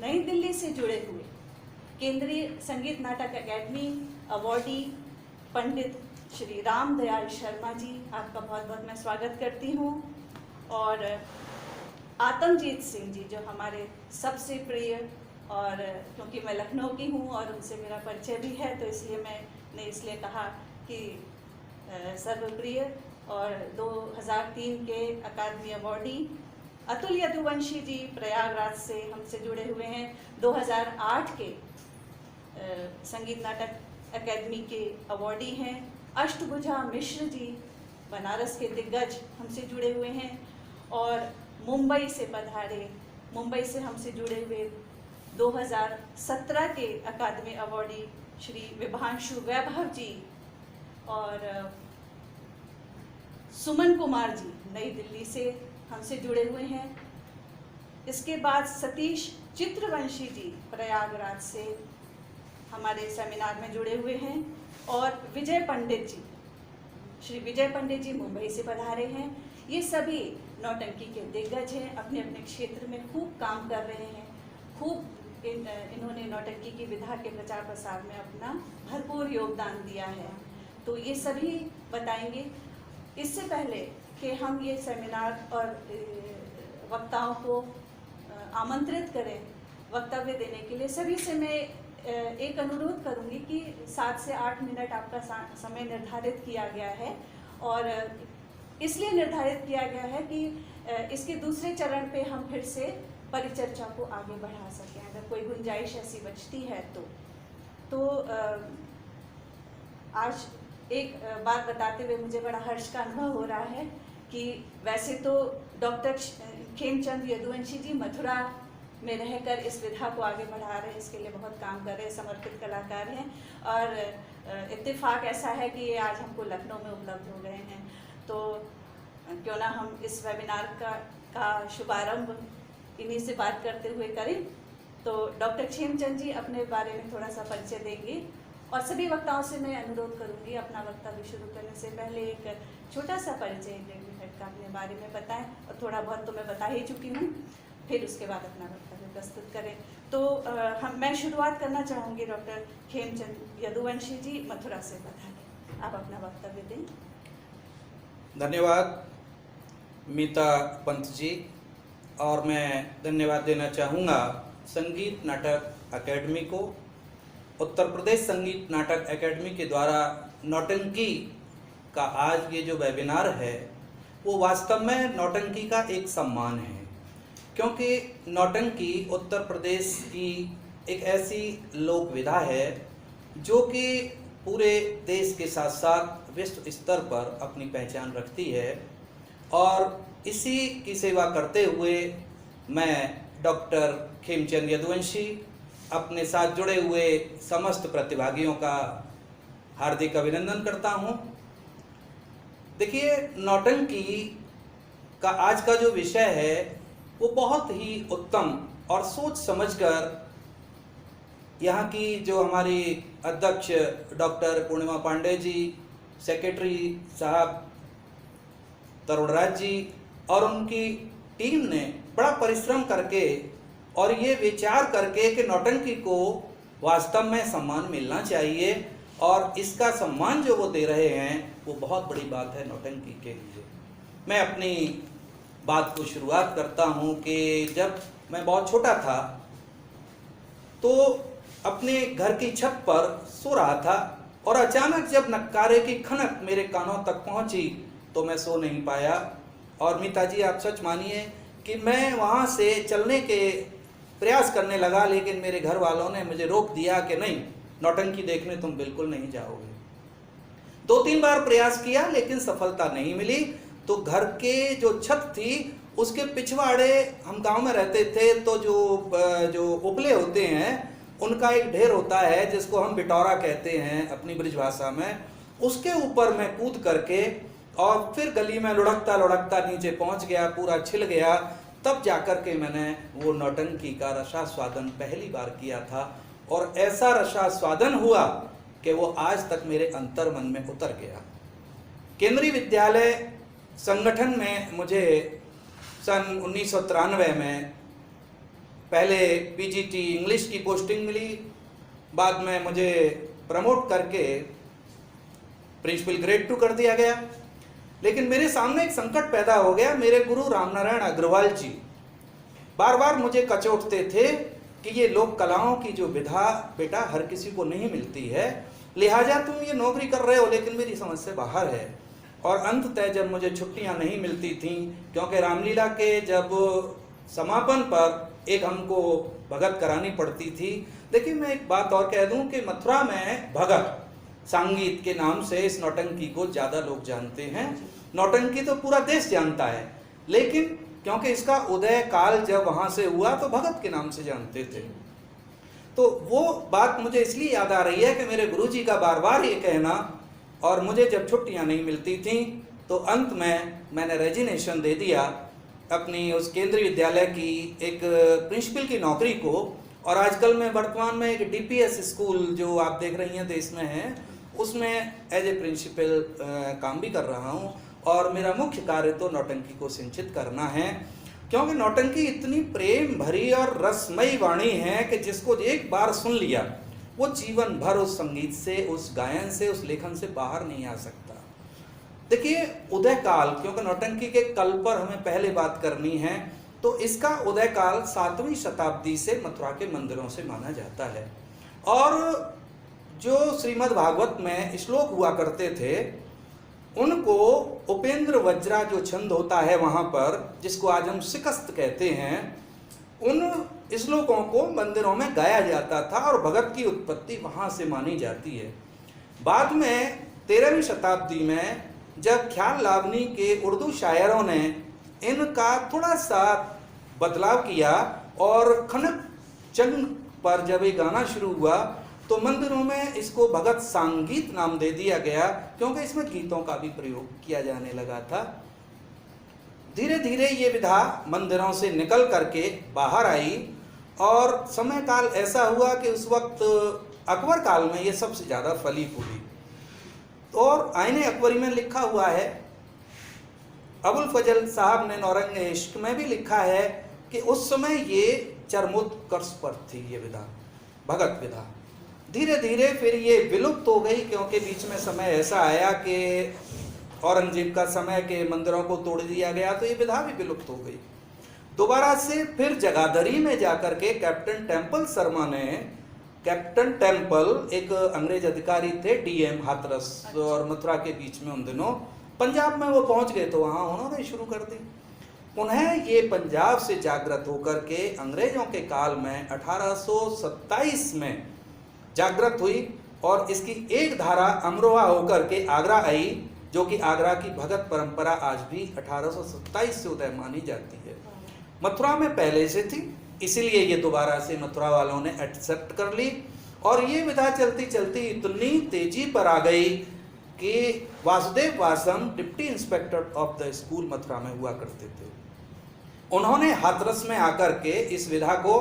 नई दिल्ली से जुड़े हुए केंद्रीय संगीत नाटक अकेडमी अवॉर्डी पंडित श्री राम दयाल शर्मा जी, आपका बहुत बहुत मैं स्वागत करती हूँ। और आतमजीत सिंह जी, जो हमारे सबसे प्रिय, और क्योंकि मैं लखनऊ की हूँ और उनसे मेरा परिचय भी है, तो इसलिए मैंने इसलिए कहा कि सर्वप्रिय और 2003 के अकादमी अवॉर्डी अतुल यदुवंशी जी प्रयागराज से हमसे जुड़े हुए हैं। 2008 के संगीत नाटक अकेडमी के अवॉर्डी हैं। अष्टभुजा मिश्र जी बनारस के दिग्गज हमसे जुड़े हुए हैं। और मुंबई से पधारे, मुंबई से हमसे जुड़े हुए 2017 के अकादमी अवॉर्डी श्री विभांशु वैभव जी और सुमन कुमार जी नई दिल्ली से हमसे जुड़े हुए हैं। इसके बाद सतीश चित्रवंशी जी प्रयागराज से हमारे सेमिनार में जुड़े हुए हैं। और विजय पंडित जी, श्री विजय पंडित जी मुंबई से पधारे हैं। ये सभी नौटंकी के दिग्गज हैं, अपने अपने क्षेत्र में खूब काम कर रहे हैं। खूब इन्होंने नौटंकी की विधा के प्रचार प्रसार में अपना भरपूर योगदान दिया है, तो ये सभी बताएंगे। इससे पहले कि हम ये सेमिनार और वक्ताओं को आमंत्रित करें वक्तव्य देने के लिए, सभी से मैं एक अनुरोध करूंगी कि 7 से 8 मिनट आपका समय निर्धारित किया गया है। और इसलिए निर्धारित किया गया है कि इसके दूसरे चरण पे हम फिर से परिचर्चा को आगे बढ़ा सकें, अगर कोई गुंजाइश ऐसी बचती है तो आज एक बात बताते हुए मुझे बड़ा हर्ष का अनुभव हो रहा है कि वैसे तो डॉक्टर खेमचंद यदुवंशी जी मथुरा में रहकर इस विधा को आगे बढ़ा रहे हैं, इसके लिए बहुत काम कर रहे हैं, समर्पित कलाकार हैं। और इत्तेफाक ऐसा है कि ये आज हमको लखनऊ में उपलब्ध हो गए हैं, तो क्यों ना हम इस वेबिनार का शुभारंभ इन्हीं से बात करते हुए करें। तो डॉक्टर खेमचंद जी अपने बारे में थोड़ा सा परिचय देंगे और सभी वक्ताओं से मैं अनुरोध करूंगी अपना वक्तव्य शुरू करने से पहले एक छोटा सा परिचय 1-1 मिनट का अपने बारे में बताएं। और थोड़ा बहुत तो मैं बता ही चुकी हूँ, फिर उसके बाद अपना वक्तव्य प्रस्तुत करें। तो मैं शुरुआत करना चाहूँगी डॉक्टर खेमचंद यदुवंशी जी मथुरा से पधारें, आप अपना वक्तव्य दें। धन्यवाद मीता पंत जी, और मैं धन्यवाद देना चाहूँगा संगीत नाटक अकेडमी को। उत्तर प्रदेश संगीत नाटक अकेडमी के द्वारा नौटंकी का आज ये जो वेबिनार है वो वास्तव में नौटंकी का एक सम्मान है, क्योंकि नौटंकी उत्तर प्रदेश की एक ऐसी लोक विधा है जो कि पूरे देश के साथ साथ विश्व स्तर पर अपनी पहचान रखती है। और इसी की सेवा करते हुए मैं डॉक्टर खेमचंद यदुवंशी अपने साथ जुड़े हुए समस्त प्रतिभागियों का हार्दिक अभिनंदन करता हूं। देखिए, नौटंकी का आज का जो विषय है वो बहुत ही उत्तम और सोच समझकर यहाँ की जो हमारी अध्यक्ष डॉक्टर पूर्णिमा पांडे जी, सेक्रेटरी साहब तरुणराज जी और उनकी टीम ने बड़ा परिश्रम करके और ये विचार करके कि नौटंकी को वास्तव में सम्मान मिलना चाहिए, और इसका सम्मान जो वो दे रहे हैं वो बहुत बड़ी बात है नौटंकी के लिए। मैं अपनी बात को शुरुआत करता हूँ कि जब मैं बहुत छोटा था तो अपने घर की छत पर सो रहा था और अचानक जब नक्कारे की खनक मेरे कानों तक पहुंची तो मैं सो नहीं पाया। और मीता जी, आप सच मानिए कि मैं वहाँ से चलने के प्रयास करने लगा, लेकिन मेरे घर वालों ने मुझे रोक दिया कि नहीं, नौटंकी देखने तुम बिल्कुल नहीं जाओगे। 2-3 बार प्रयास किया लेकिन सफलता नहीं मिली। तो घर के जो छत थी उसके पिछवाड़े, हम गांव में रहते थे, तो जो उपले होते हैं उनका एक ढेर होता है जिसको हम बिटौरा कहते हैं अपनी ब्रिज भाषा में, उसके ऊपर मैं कूद करके और फिर गली में लुढ़कता लुढ़कता नीचे पहुंच गया, पूरा छिल गया। तब जाकर के मैंने वो नौटंकी का रसास्वादन पहली बार किया था, और ऐसा रसास्वादन हुआ कि वो आज तक मेरे अंतर मन में उतर गया। केंद्रीय विद्यालय संगठन में मुझे सन 1993 में पहले पीजीटी इंग्लिश की पोस्टिंग मिली, बाद में मुझे प्रमोट करके प्रिंसिपल ग्रेड 2 कर दिया गया। लेकिन मेरे सामने एक संकट पैदा हो गया। मेरे गुरु रामनारायण अग्रवाल जी बार बार मुझे कचोटते थे कि ये लोक कलाओं की जो विधा बेटा हर किसी को नहीं मिलती है, लिहाजा तुम ये नौकरी कर रहे हो। लेकिन मेरी समझ से बाहर है। और अंततः जब मुझे छुट्टियां नहीं मिलती थीं, क्योंकि रामलीला के जब समापन पर एक हमको भगत करानी पड़ती थी। देखिए, मैं एक बात और कह दूं कि मथुरा में भगत संगीत के नाम से इस नौटंकी को ज्यादा लोग जानते हैं। नौटंकी तो पूरा देश जानता है, लेकिन क्योंकि इसका उदय काल जब वहां से हुआ तो भगत के नाम से जानते थे। तो वो बात मुझे इसलिए याद आ रही है कि मेरे गुरुजी का बार बार ये कहना, और मुझे जब छुट्टियां नहीं मिलती थी तो अंत में मैंने रेजिग्नेशन दे दिया अपनी उस केंद्रीय विद्यालय की एक प्रिंसिपल की नौकरी को। और आजकल मैं वर्तमान में एक डीपीएस स्कूल जो आप देख रही हैं देश में है, उसमें एज ए प्रिंसिपल काम भी कर रहा हूँ। और मेरा मुख्य कार्य तो नौटंकी को सिंचित करना है, क्योंकि नौटंकी इतनी प्रेम भरी और रसमयी वाणी है कि जिसको एक बार सुन लिया वो जीवन भर उस संगीत से, उस गायन से, उस लेखन से बाहर नहीं आ सकता। देखिए, उदय काल, क्योंकि नौटंकी के कल पर हमें पहले बात करनी है, तो इसका उदय काल 7वीं शताब्दी से मथुरा के मंदिरों से माना जाता है। और जो श्रीमद् भागवत में श्लोक हुआ करते थे, उनको उपेंद्र वज्रा जो छंद होता है वहां पर, जिसको आज हम शिकस्त कहते हैं, उन श्लोकों को मंदिरों में गाया जाता था और भगत की उत्पत्ति वहां से मानी जाती है। बाद में 13वीं शताब्दी में जब ख्याल लावनी के उर्दू शायरों ने इनका थोड़ा सा बदलाव किया और खनक चंग पर जब ये गाना शुरू हुआ तो मंदिरों में इसको भगत संगीत नाम दे दिया गया, क्योंकि इसमें गीतों का भी प्रयोग किया जाने लगा था। धीरे धीरे ये विधा मंदिरों से निकल करके बाहर आई और समय काल ऐसा हुआ कि उस वक्त अकबर काल में ये सबसे ज़्यादा फली फूली। और आईने अकबरी में लिखा हुआ है, अबुल फजल साहब ने नौरंग इश्क में भी लिखा है कि उस समय ये चरमोत्कर्ष पर थी ये विधा, भगत विधा। धीरे धीरे फिर ये विलुप्त हो गई, क्योंकि बीच में समय ऐसा आया कि औरंगजेब का समय के मंदिरों को तोड़ दिया गया, तो ये विधा भी विलुप्त हो गई। दोबारा से फिर जगाधरी में जाकर के कैप्टन टेम्पल शर्मा ने, कैप्टन टेम्पल एक अंग्रेज अधिकारी थे, डीएम हाथरस और मथुरा के बीच में, उन दिनों पंजाब में वो पहुंच गए तो वहां उन्होंने शुरू कर दी। उन्हें ये पंजाब से जागृत होकर के अंग्रेजों के काल में 1827 में जागृत हुई और इसकी एक धारा अमरोहा होकर के आगरा आई, जो कि आगरा की भगत परंपरा आज भी 1827 से उदय मानी जाती है। मथुरा में पहले से थी, इसीलिए ये दोबारा से मथुरा वालों ने एक्सेप्ट कर ली और ये विधा चलती चलती इतनी तेजी पर आ गई कि Vasudev Vasam deputy inspector of the school Mathura में हुआ करते थे। उन्होंने हाथरस में आकर के इस विधा को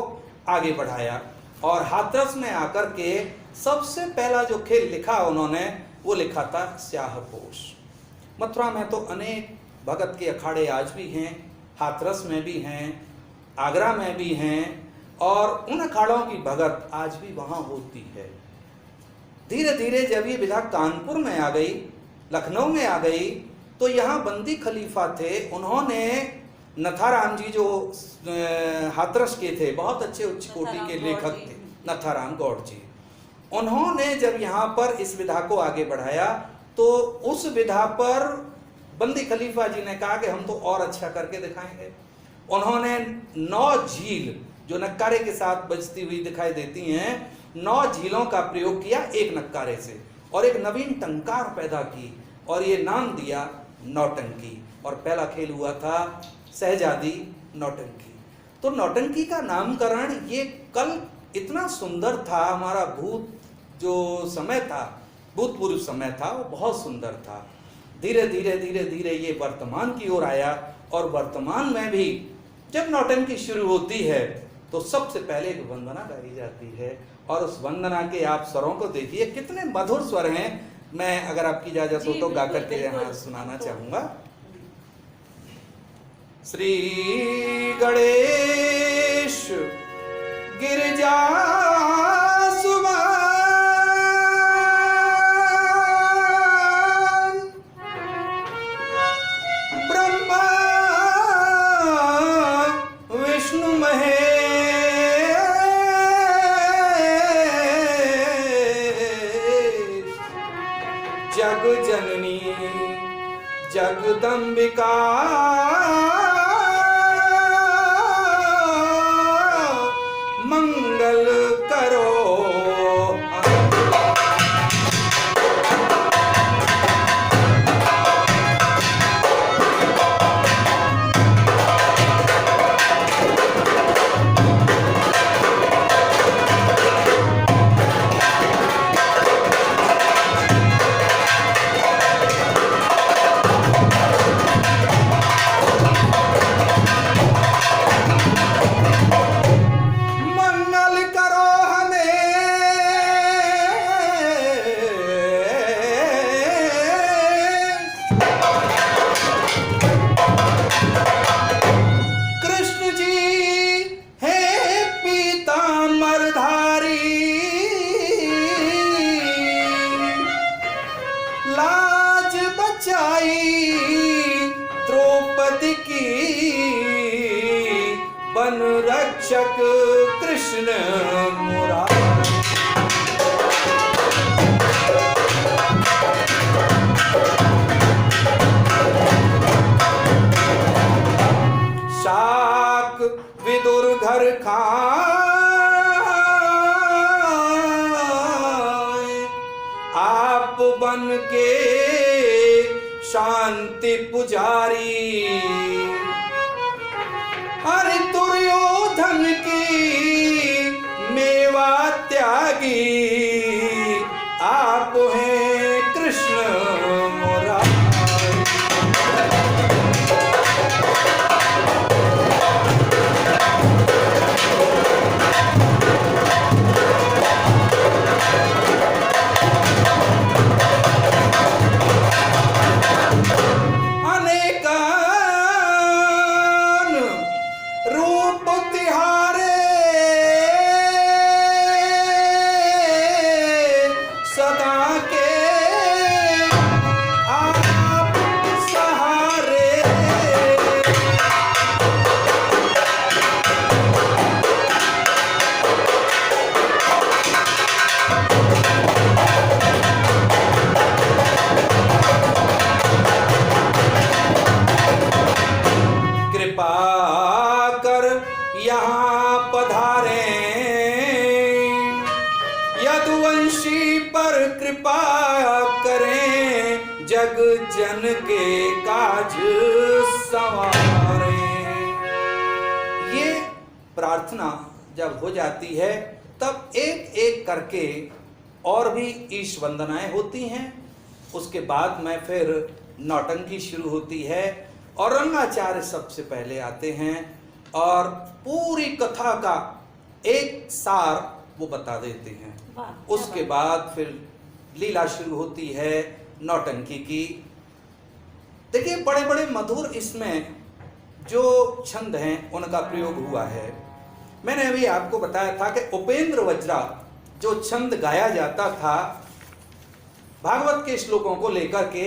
आगे बढ़ाया और हाथरस में आकर के सबसे पहला जो खेल लिखा उन्होंने, वो लिखा था स्याहपोश। मथुरा में तो अनेक भगत के अखाड़े आज भी हैं, हाथरस में भी हैं, आगरा में भी हैं, और उन अखाड़ों की भगत आज भी वहाँ होती है। धीरे धीरे जब ये विधा कानपुर में आ गई, लखनऊ में आ गई, तो यहाँ बंदी खलीफा थे, उन्होंने नथाराम जी जो हाथरस के थे, बहुत अच्छे उच्च कोटि के लेखक थे, नथाराम गौड़ जी, उन्होंने जब यहाँ पर इस विधा को आगे बढ़ाया तो उस विधा पर बंदी खलीफा जी ने कहा कि हम तो और अच्छा करके दिखाएंगे। उन्होंने 9 झील जो नक्कारे के साथ बजती हुई दिखाई देती हैं, 9 झीलों का प्रयोग किया एक नक्कारे से और एक नवीन टंकार पैदा की और ये नाम दिया नौटंकी। और पहला खेल हुआ था सहजादी नौटंकी। तो नौटंकी का नामकरण ये कल इतना सुंदर था, हमारा भूत जो समय था, भूतपूर्व समय था, वो बहुत सुंदर था। धीरे धीरे धीरे धीरे ये वर्तमान की ओर आया और वर्तमान में भी जब नौटंकी शुरू होती है तो सबसे पहले एक वंदना गाई जाती है और उस वंदना के आप स्वरों को देखिए कितने मधुर स्वर हैं। मैं अगर आपकी इजाजत हो तो गा करके यहाँ सुनाना चाहूँगा। श्री गणेश गिरिजा सुभान ब्रह्मा विष्णु महेश जग जननी जगदम्बिका मंगल करो। लाज बचाई द्रौपदी की वन रक्षक कृष्ण मुरारी। शाक विदुर घर खाए आप बन के शांति पुजारी। अरे दुर्योधन की मेवा त्यागी आप हैं कृष्ण मुरारी। यहाँ पधारे यदुवंशी पर कृपा करें जग जन के काज संवारे। ये प्रार्थना जब हो जाती है तब एक एक करके और भी ईश वंदनाएं होती हैं। उसके बाद में फिर नौटंकी शुरू होती है और रंगाचार्य सबसे पहले आते हैं और पूरी कथा का एक सार वो बता देते हैं। उसके बाद फिर लीला शुरू होती है नौटंकी की। देखिए बड़े बड़े मधुर इसमें जो छंद हैं उनका प्रयोग हुआ है। मैंने अभी आपको बताया था कि उपेंद्र वज्रा जो छंद गाया जाता था भागवत के श्लोकों को लेकर के,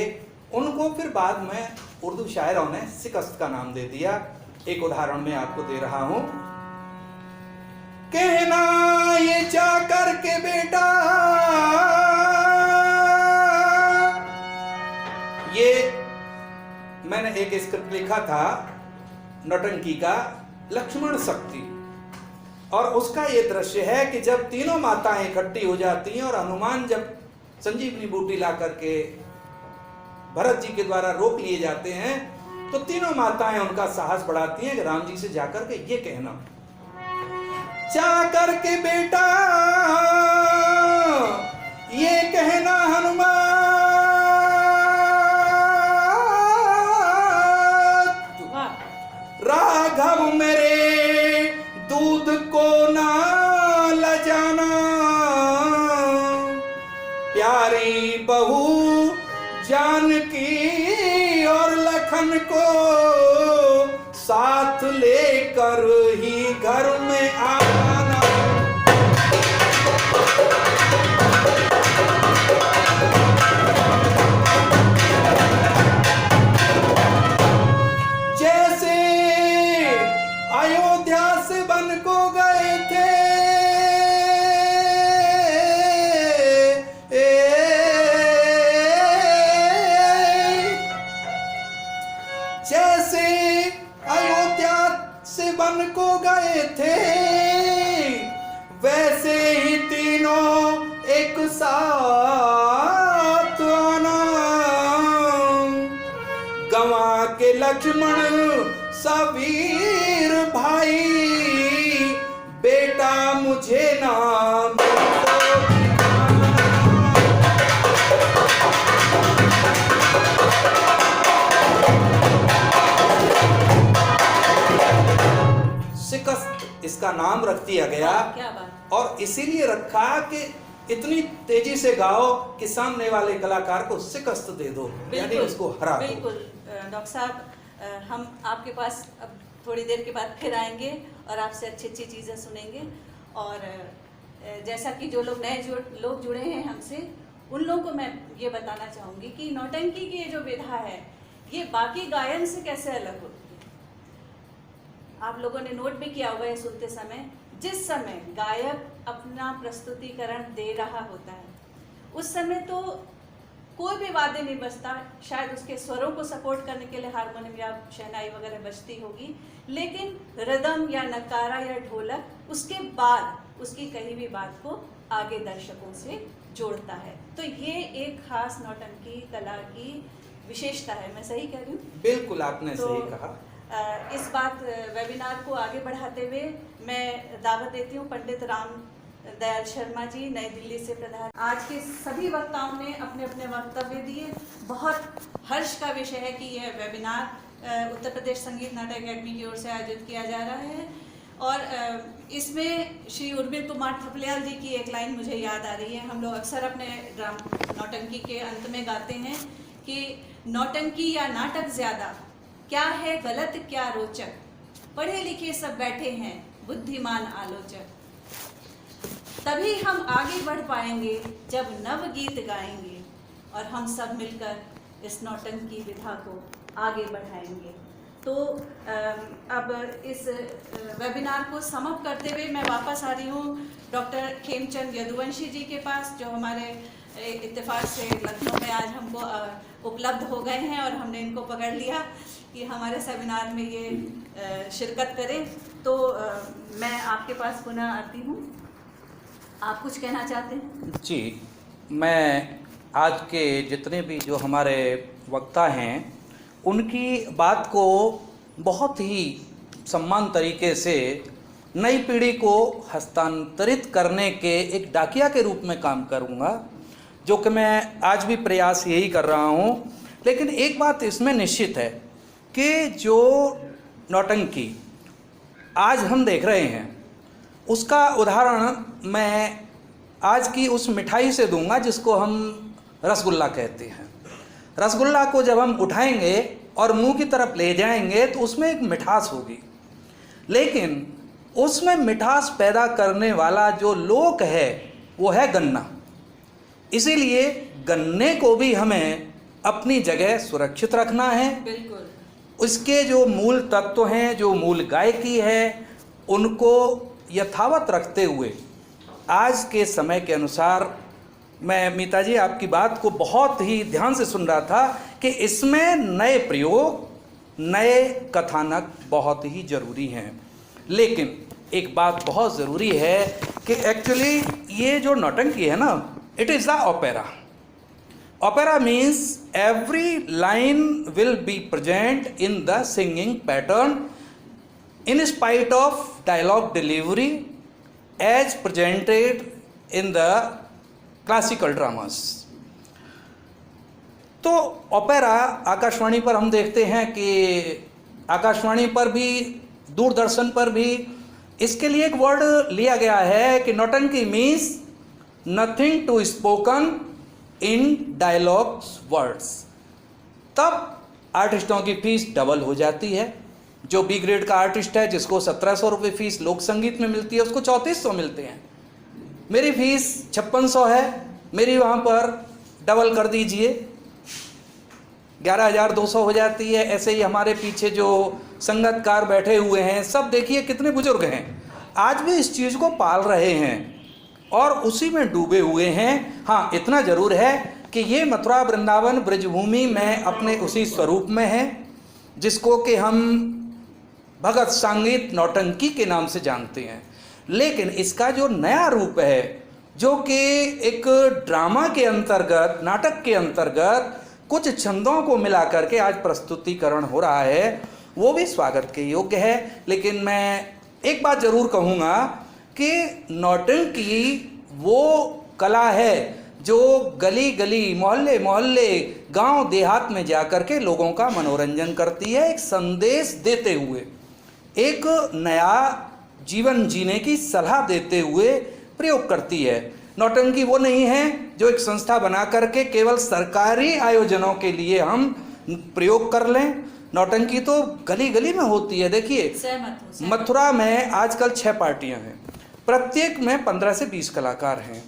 उनको फिर बाद में उर्दू शायरों ने शिकस्त का नाम दे दिया। एक उदाहरण मैं आपको दे रहा हूं। कहना ये जा करके बेटा, ये मैंने एक स्क्रिप्ट लिखा था नौटंकी का लक्ष्मण शक्ति, और उसका ये दृश्य है कि जब तीनों माताएं इकट्ठी हो जाती हैं और हनुमान जब संजीवनी बूटी ला करके भरत जी के द्वारा रोक लिए जाते हैं तो तीनों माताएं उनका साहस बढ़ाती हैं कि राम जी से जाकर के ये कहना, जाकर के बेटा ये कहना हनुमान राघव मेरे दूध को ना लजाना, प्यारी बहू जानकी और लखन को साथ लेकर ही घर में आना। मुझे नाम शिकस्त इसका नाम रख दिया गया। क्या बात। और इसीलिए रखा कि इतनी तेजी से गाओ कि सामने वाले कलाकार को शिकस्त दे दो, यानी उसको हरा दो। बिल्कुल डॉक्टर साहब, हम आपके पास अब थोड़ी देर के बाद फिर आएंगे और आपसे अच्छी अच्छी चीज़ें सुनेंगे। और जैसा कि जो लोग नए लोग जुड़े हैं हमसे, उन लोगों को मैं ये बताना चाहूँगी कि नौटंकी की ये जो विधा है ये बाकी गायन से कैसे अलग होती है। आप लोगों ने नोट भी किया होगा ये सुनते समय, जिस समय गायक अपना प्रस्तुतिकरण दे रहा होता है उस समय तो कोई भी वाद्य नहीं बजता, शायद उसके स्वरों को सपोर्ट करने के लिए हारमोनियम या शहनाई वगैरह बजती होगी, लेकिन रिदम या नकारा या ढोलक उसके बाद उसकी कही हुई बात को आगे दर्शकों से जोड़ता है। तो ये एक खास नौटंकी कला की विशेषता है। मैं सही कह रही हूँ? बिल्कुल, आपने तो सही कहा। इस बात वेबिनार को आगे बढ़ाते हुए मैं दावत देती हूँ पंडित राम दयाल शर्मा जी, नई दिल्ली से प्रधान। आज के सभी वक्ताओं ने अपने अपने वक्तव्य दिए। बहुत हर्ष का विषय है कि यह वेबिनार उत्तर प्रदेश संगीत नाटक अकेडमी की ओर से आयोजित किया जा रहा है। और इसमें श्री उर्मिल कुमार थपलियाल जी की एक लाइन मुझे याद आ रही है। हम लोग अक्सर अपने नौटंकी के अंत में गाते हैं कि नौटंकी या नाटक ज्यादा, क्या है गलत क्या रोचक, पढ़े लिखे सब बैठे हैं बुद्धिमान आलोचक। तभी हम आगे बढ़ पाएंगे जब नव गीत गाएंगे और हम सब मिलकर इस नौटंकी विधा को आगे बढ़ाएंगे। तो अब इस वेबिनार को समाप्त करते हुए मैं वापस आ रही हूँ डॉक्टर खेमचंद यदुवंशी जी के पास, जो हमारे इत्तेफाक से लखनऊ में आज हमको उपलब्ध हो गए हैं और हमने इनको पकड़ लिया कि हमारे सेमिनार में ये शिरकत करें। तो मैं आपके पास पुनः आती हूँ। आप कुछ कहना चाहते हैं? जी, मैं आज के जितने भी जो हमारे वक्ता हैं उनकी बात को बहुत ही सम्मान तरीके से नई पीढ़ी को हस्तांतरित करने के एक डाकिया के रूप में काम करूंगा, जो कि मैं आज भी प्रयास यही कर रहा हूं। लेकिन एक बात इसमें निश्चित है कि जो नौटंकी आज हम देख रहे हैं उसका उदाहरण मैं आज की उस मिठाई से दूंगा जिसको हम रसगुल्ला कहते हैं। रसगुल्ला को जब हम उठाएंगे और मुंह की तरफ ले जाएंगे तो उसमें एक मिठास होगी, लेकिन उसमें मिठास पैदा करने वाला जो लोक है वो है गन्ना। इसीलिए गन्ने को भी हमें अपनी जगह सुरक्षित रखना है। बिल्कुल। उसके जो मूल तत्व हैं, जो मूल गायकी है, उनको यथावत रखते हुए आज के समय के अनुसार, मैं मीता जी आपकी बात को बहुत ही ध्यान से सुन रहा था कि इसमें नए प्रयोग, नए कथानक बहुत ही ज़रूरी हैं। लेकिन एक बात बहुत ज़रूरी है कि एक्चुअली ये जो नौटंकी है ना, it is the opera. Opera means every line will be present in the singing pattern in spite of dialogue delivery as presented in the classical dramas। तो ओपेरा आकाशवाणी पर हम देखते हैं कि आकाशवाणी पर भी, दूरदर्शन पर भी इसके लिए एक वर्ड लिया गया है कि नौटंकी means nothing to spoken in dialogues words. तब आर्टिस्टों की फीस डबल हो जाती है। जो बी ग्रेड का आर्टिस्ट है जिसको 1700 रुपये फीस लोक संगीत में मिलती है, उसको 3400 मिलते हैं। मेरी फीस 5600 है, मेरी वहाँ पर डबल कर दीजिए, 11200 हो जाती है। ऐसे ही हमारे पीछे जो संगतकार बैठे हुए हैं, सब देखिए कितने बुजुर्ग हैं, आज भी इस चीज़ को पाल रहे हैं और उसी में डूबे हुए हैं। हाँ, इतना ज़रूर है कि ये मथुरा वृंदावन ब्रजभूमि में अपने उसी स्वरूप में है जिसको कि हम भगत संगीत नौटंकी के नाम से जानते हैं। लेकिन इसका जो नया रूप है, जो कि एक ड्रामा के अंतर्गत, नाटक के अंतर्गत कुछ छंदों को मिला करके आज प्रस्तुतिकरण हो रहा है, वो भी स्वागत के योग्य है। लेकिन मैं एक बात ज़रूर कहूँगा कि नौटंकी वो कला है जो गली गली, मोहल्ले मोहल्ले, गांव देहात में जाकर के लोगों का मनोरंजन करती है, एक संदेश देते हुए, एक नया जीवन जीने की सलाह देते हुए प्रयोग करती है। नौटंकी वो नहीं है जो एक संस्था बना करके केवल सरकारी आयोजनों के लिए हम प्रयोग कर लें। नौटंकी तो गली गली में होती है। देखिए, मथुरा में आजकल 6 पार्टियां हैं, प्रत्येक में 15 से 20 कलाकार हैं।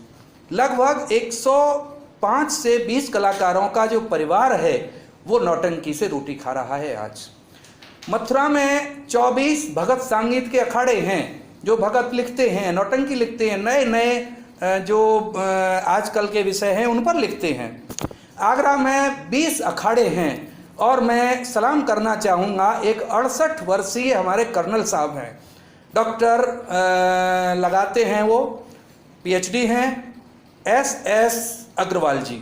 लगभग 105 से 20 कलाकारों का जो परिवार है वो नौटंकी से रोटी खा रहा है। आज मथुरा में 24 भगत संगीत के अखाड़े हैं जो भगत लिखते हैं, नौटंकी लिखते हैं, नए नए जो आजकल के विषय हैं उन पर लिखते हैं। आगरा में 20 अखाड़े हैं और मैं सलाम करना चाहूँगा, एक 68 वर्षीय हमारे कर्नल साहब हैं, डॉक्टर लगाते हैं, वो PhD हैं, SS अग्रवाल जी।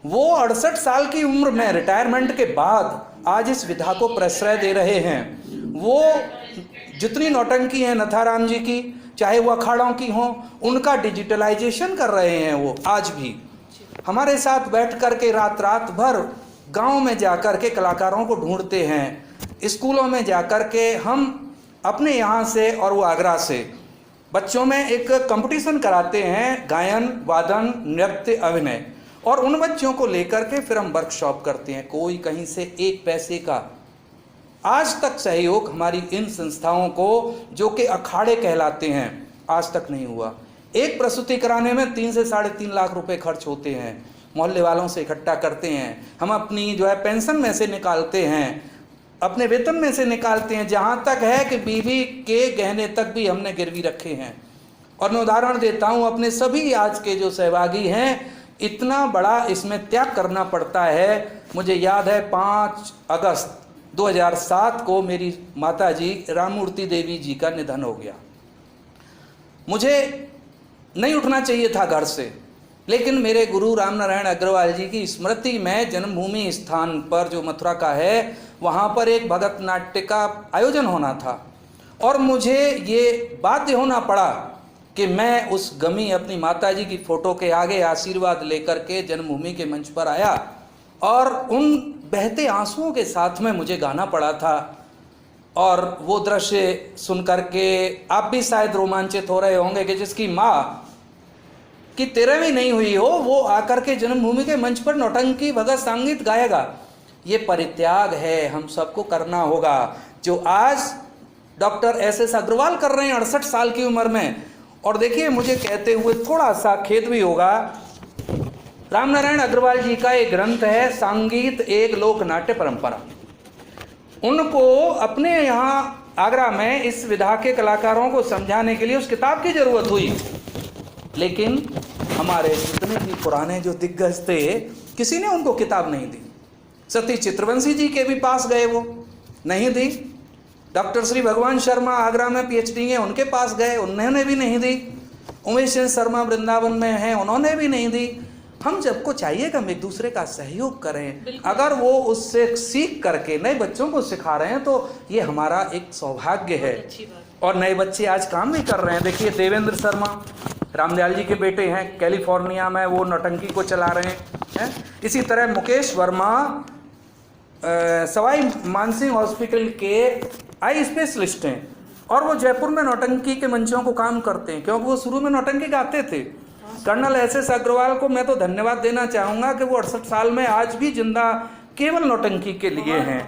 वो 68 साल की उम्र में रिटायरमेंट के बाद आज इस विधा को प्रश्रय दे रहे हैं। वो जितनी नौटंकी हैं नथाराम जी की, चाहे वो अखाड़ों की हों, उनका डिजिटलाइजेशन कर रहे हैं। वो आज भी हमारे साथ बैठ कर के रात भर गांव में जाकर के कलाकारों को ढूंढते हैं। स्कूलों में जाकर के हम अपने यहाँ से और वो आगरा से बच्चों में एक कंपटीशन कराते हैं, गायन, वादन, नृत्य, अभिनय, और उन बच्चों को लेकर के फिर हम वर्कशॉप करते हैं। कोई कहीं से 1 पैसे का आज तक सहयोग हमारी इन संस्थाओं को, जो कि अखाड़े कहलाते हैं, आज तक नहीं हुआ। एक प्रस्तुति कराने में 3 से 3.5 लाख रुपए खर्च होते हैं। मोहल्ले वालों से इकट्ठा करते हैं, हम अपनी जो है पेंशन में से निकालते हैं, अपने वेतन में से निकालते हैं, जहाँ तक है कि बीवी के गहने तक भी हमने गिरवी रखे हैं। और मैं उदाहरण देता हूँ, अपने सभी आज के जो सहभागी हैं, इतना बड़ा इसमें त्याग करना पड़ता है। मुझे याद है 5 अगस्त 2007 को मेरी माता जी राममूर्ति देवी जी का निधन हो गया। मुझे नहीं उठना चाहिए था घर से, लेकिन मेरे गुरु रामनारायण अग्रवाल जी की स्मृति में जन्मभूमि स्थान पर जो मथुरा का है, वहाँ पर एक भगत नाट्य का आयोजन होना था और मुझे ये बाध्य होना पड़ा कि मैं उस गमी अपनी माताजी की फ़ोटो के आगे आशीर्वाद लेकर के जन्मभूमि के मंच पर आया और उन बहते आंसुओं के साथ में मुझे गाना पड़ा था। और वो दृश्य सुन कर के आप भी शायद रोमांचित हो रहे होंगे कि जिसकी माँ की 13वीं नहीं हुई हो, वो आकर के जन्मभूमि के मंच पर नौटंकी भगत संगीत गाएगा। ये परित्याग है, हम सबको करना होगा, जो आज डॉक्टर SS अग्रवाल कर रहे हैं 68 साल की उम्र में। और देखिए, मुझे कहते हुए थोड़ा सा खेद भी होगा, रामनारायण अग्रवाल जी का एक ग्रंथ है संगीत एक लोक नाट्य परंपरा। उनको अपने यहाँ आगरा में इस विधा के कलाकारों को समझाने के लिए उस किताब की जरूरत हुई, लेकिन हमारे जितने भी पुराने जो दिग्गज थे, किसी ने उनको किताब नहीं दी। सतीश चित्रवंशी जी के भी पास गए, वो नहीं दी। डॉक्टर श्री भगवान शर्मा आगरा में PhD हैं, उनके पास गए, उन्होंने भी नहीं दी। उमेश चंद शर्मा वृंदावन में हैं, उन्होंने भी नहीं दी। हम सबको चाहिए कि हम एक दूसरे का सहयोग करें। अगर वो उससे सीख करके नए बच्चों को सिखा रहे हैं तो ये हमारा एक सौभाग्य है। और नए बच्चे आज काम भी कर रहे हैं। देखिए, देवेंद्र शर्मा रामदयाल जी के बेटे हैं, कैलिफोर्निया में वो नौटंकी को चला रहे हैं। इसी तरह मुकेश वर्मा सवाई मानसिंह हॉस्पिटल के आई स्पेशलिस्ट हैं और वो जयपुर में नौटंकी के मंचों को काम करते हैं, क्योंकि वो शुरू में नौटंकी गाते थे। कर्नल SS अग्रवाल को मैं तो धन्यवाद देना चाहूँगा कि वो 68 साल में आज भी जिंदा केवल नौटंकी के लिए हैं।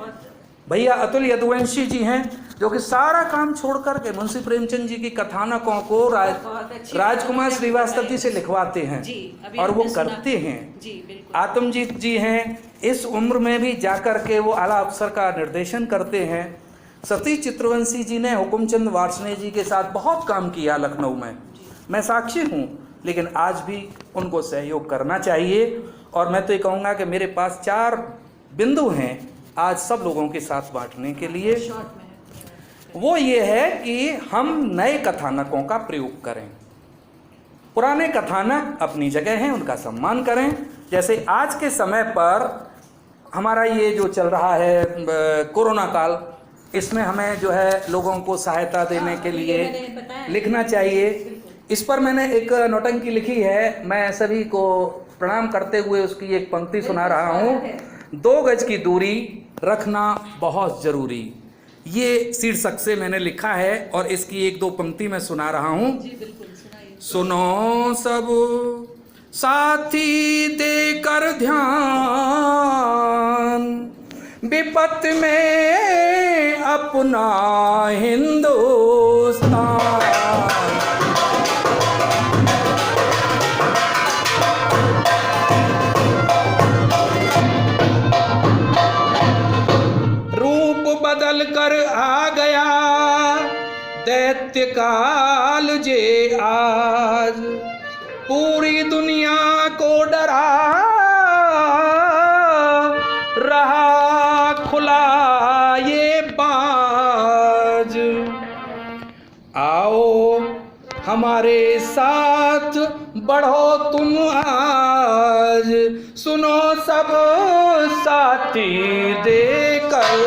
भैया अतुल यदुवंशी जी हैं, जो कि सारा काम छोड़ करके मुंशी प्रेमचंद जी की कथानकों को राजकुमार श्रीवास्तव जी से लिखवाते हैं और वो करते हैं। आत्मजीत जी हैं, इस उम्र में भी जाकर के वो आला अफसर का निर्देशन करते हैं। सतीश चित्रवंशी जी ने हुकुमचंद वार्ष्णेय जी के साथ बहुत काम किया लखनऊ में, मैं साक्षी हूँ, लेकिन आज भी उनको सहयोग करना चाहिए। और मैं तो ये कहूँगा कि मेरे पास 4 बिंदु हैं आज सब लोगों के साथ बांटने के लिए। वो ये है कि हम नए कथानकों का प्रयोग करें। पुराने कथानक अपनी जगह हैं, उनका सम्मान करें। जैसे आज के समय पर हमारा ये जो चल रहा है कोरोना काल, इसमें हमें जो है लोगों को सहायता देने के लिए लिखना चाहिए। इस पर मैंने एक नौटंकी लिखी है, मैं सभी को प्रणाम करते हुए उसकी एक पंक्ति सुना रहा हूँ। 2 गज की दूरी रखना बहुत जरूरी, ये शीर्षक से मैंने लिखा है और इसकी 1-2 पंक्ति मैं सुना रहा हूँ। जी बिल्कुल सुनाइए। सुनो सब साथी देकर ध्यान, विपत में अपना हिंदुस्तान। रूप बदल कर आ गया दैत्य काल जे आज, पूरी दुनिया को डरा रहा खुला ये बाज। आओ हमारे साथ बढ़ो तुम आज, सुनो सब साथी देकर।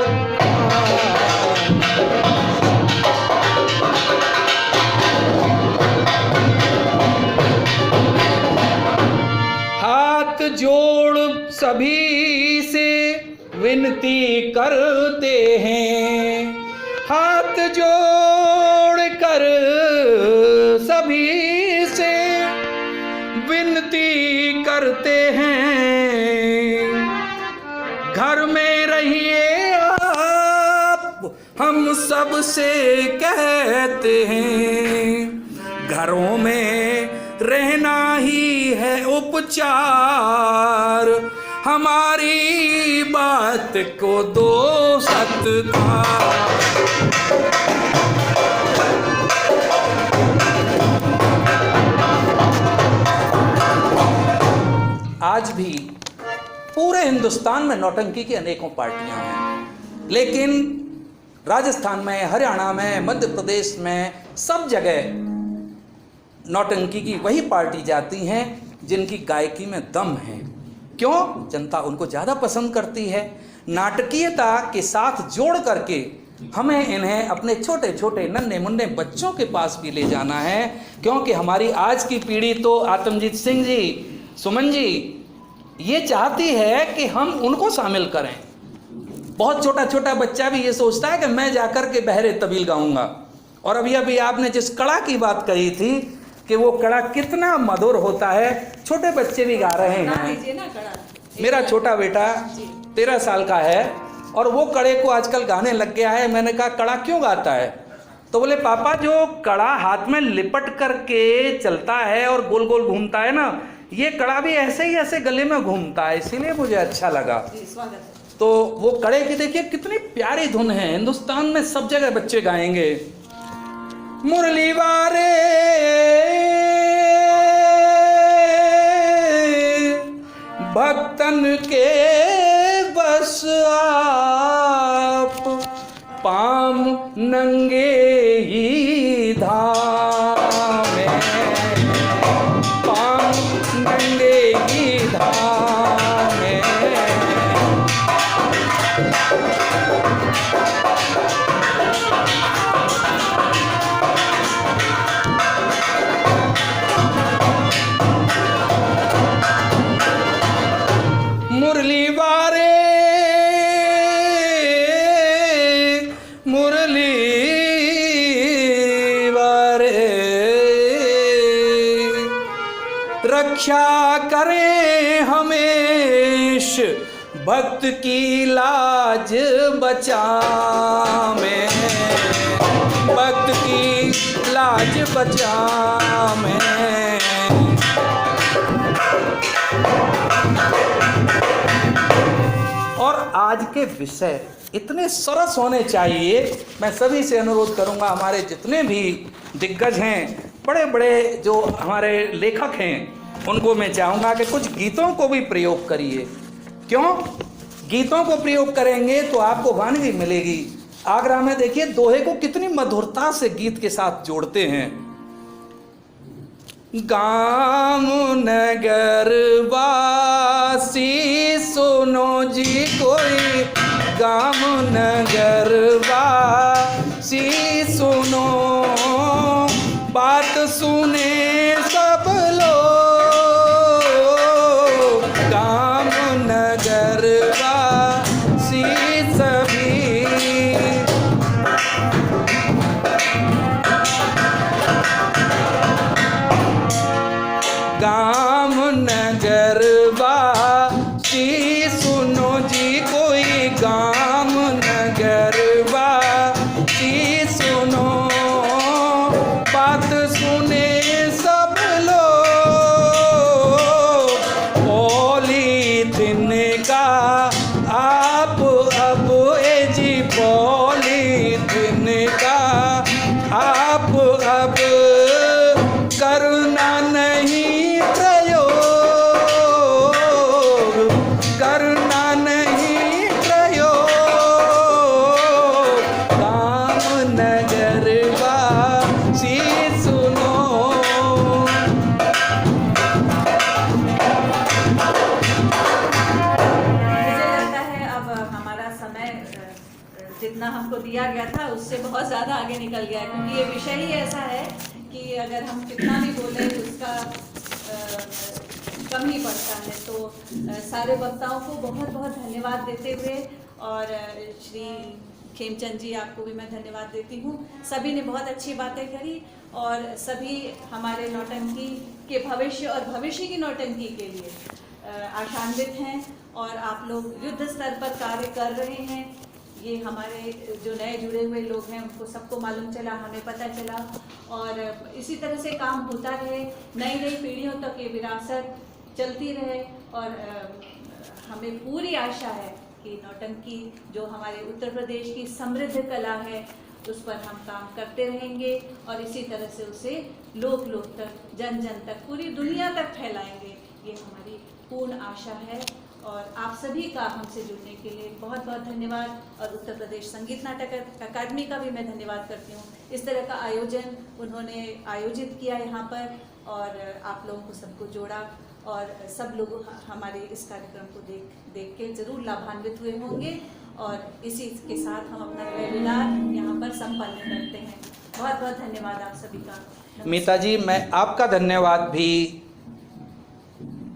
हाथ जोड़ सभी से विनती करते हैं, हाथ जोड़ कर सभी से विनती करते हैं। घर में रहिए आप हम सब से कहते हैं, घरों में रहना ही है उपचार, हमारी बात को दो सत्कार। आज भी पूरे हिंदुस्तान में नौटंकी की अनेकों पार्टियां हैं, लेकिन राजस्थान में, हरियाणा में, मध्य प्रदेश में सब जगह नौटंकी की वही पार्टी जाती हैं जिनकी गायकी में दम है। क्यों? जनता उनको ज़्यादा पसंद करती है। नाटकीयता के साथ जोड़ करके हमें इन्हें अपने छोटे छोटे नन्हे मुन्ने बच्चों के पास भी ले जाना है, क्योंकि हमारी आज की पीढ़ी तो आत्मजीत सिंह जी, सुमन जी, ये चाहती है कि हम उनको शामिल करें। बहुत छोटा छोटा बच्चा भी ये सोचता है कि मैं जाकर के बहरे तबील गाऊंगा। और अभी अभी आपने जिस कड़ा की बात कही थी कि वो कड़ा कितना मधुर होता है, छोटे बच्चे भी गा रहे हैं। मेरा छोटा बेटा 13 साल का है और वो कड़े को आजकल गाने लग गया है। मैंने कहा कड़ा क्यों गाता है? तो बोले पापा जो कड़ा हाथ में लिपट करके चलता है और गोल गोल घूमता है ना, ये कड़ा भी ऐसे ही ऐसे गले में घूमता है, इसीलिए मुझे अच्छा लगा। तो वो कड़े की देखिए कितनी प्यारी धुन है, हिंदुस्तान में सब जगह बच्चे गाएंगे। मुरली वारे भक्तन के बस आप, पाम नंगे ही धाम में, पाम नंगे ही धाम में। मुरली वारे मुरली वारे रक्षा करें हमेश भक्त की लाज बचावें, भक्त की लाज बचावें। और आज के विषय इतने सरस होने चाहिए। मैं सभी से अनुरोध करूंगा, हमारे जितने भी दिग्गज हैं, बड़े बड़े जो हमारे लेखक हैं, उनको मैं चाहूँगा कि कुछ गीतों को भी प्रयोग करिए। क्यों? गीतों को प्रयोग करेंगे तो आपको वानगी मिलेगी। आगरा में देखिए दोहे को कितनी मधुरता से गीत के साथ जोड़ते हैं। गाम नगर वासी सुनो जी कोई, गाम नगर वासी सुनो, बात सुने करुणा नहीं प्रयोग, करुणा नहीं प्रयोग, कामनगर वासी सुनो। मुझे लगता है अब हमारा समय जितना हमको दिया गया था उससे बहुत ज़्यादा आगे निकल गया है, क्योंकि ये विषय ही ऐसा है कि अगर हम कितना भी बोलें तो उसका कम ही पड़ता है। तो सारे वक्ताओं को बहुत बहुत धन्यवाद देते हुए, और श्री खेमचंद जी आपको भी मैं धन्यवाद देती हूँ। सभी ने बहुत अच्छी बातें करी और सभी हमारे नौटंकी के भविष्य और भविष्य की नौटंकी के लिए आशान्वित हैं, और आप लोग युद्ध स्तर पर कार्य कर रहे हैं। ये हमारे जो नए जुड़े हुए लोग हैं उनको सबको मालूम चला, हमें पता चला, और इसी तरह से काम होता रहे, नई नई पीढ़ियों तक ये विरासत चलती रहे। और हमें पूरी आशा है कि नौटंकी जो हमारे उत्तर प्रदेश की समृद्ध कला है उस पर हम काम करते रहेंगे, और इसी तरह से उसे लोक लोक तक, जन जन तक, पूरी दुनिया तक फैलाएंगे। ये हमारी पूर्ण आशा है। और आप सभी का हमसे जुड़ने के लिए बहुत बहुत धन्यवाद, और उत्तर प्रदेश संगीत नाटक अकादमी का भी मैं धन्यवाद करती हूँ। इस तरह का आयोजन उन्होंने आयोजित किया यहाँ पर, और आप लोगों को सबको जोड़ा, और सब लोग हमारे इस कार्यक्रम को देख के ज़रूर लाभान्वित हुए होंगे। और इसी के साथ हम अपना वेबिनार यहाँ पर संपन्न करते हैं। बहुत बहुत धन्यवाद आप सभी का। मीता जी, मैं आपका धन्यवाद भी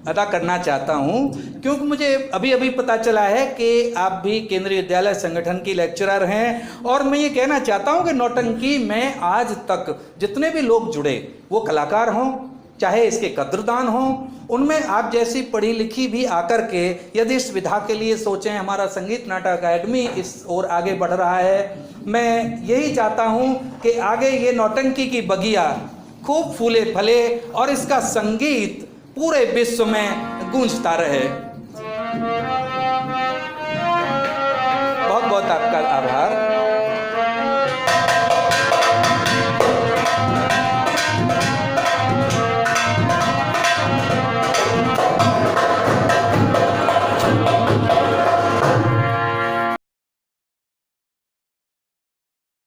अदा करना चाहता हूँ, क्योंकि मुझे अभी अभी पता चला है कि आप भी केंद्रीय विद्यालय संगठन की लेक्चरर हैं। और मैं ये कहना चाहता हूँ कि नौटंकी में आज तक जितने भी लोग जुड़े, वो कलाकार हों चाहे इसके कद्रदान हों, उनमें आप जैसी पढ़ी लिखी भी आकर के यदि इस विधा के लिए सोचें, हमारा संगीत नाटक अकादमी इस ओर आगे बढ़ रहा है। मैं यही चाहता हूँ कि आगे ये नौटंकी की बगिया खूब फूले फले और इसका संगीत पूरे विश्व में गूंजता रहे।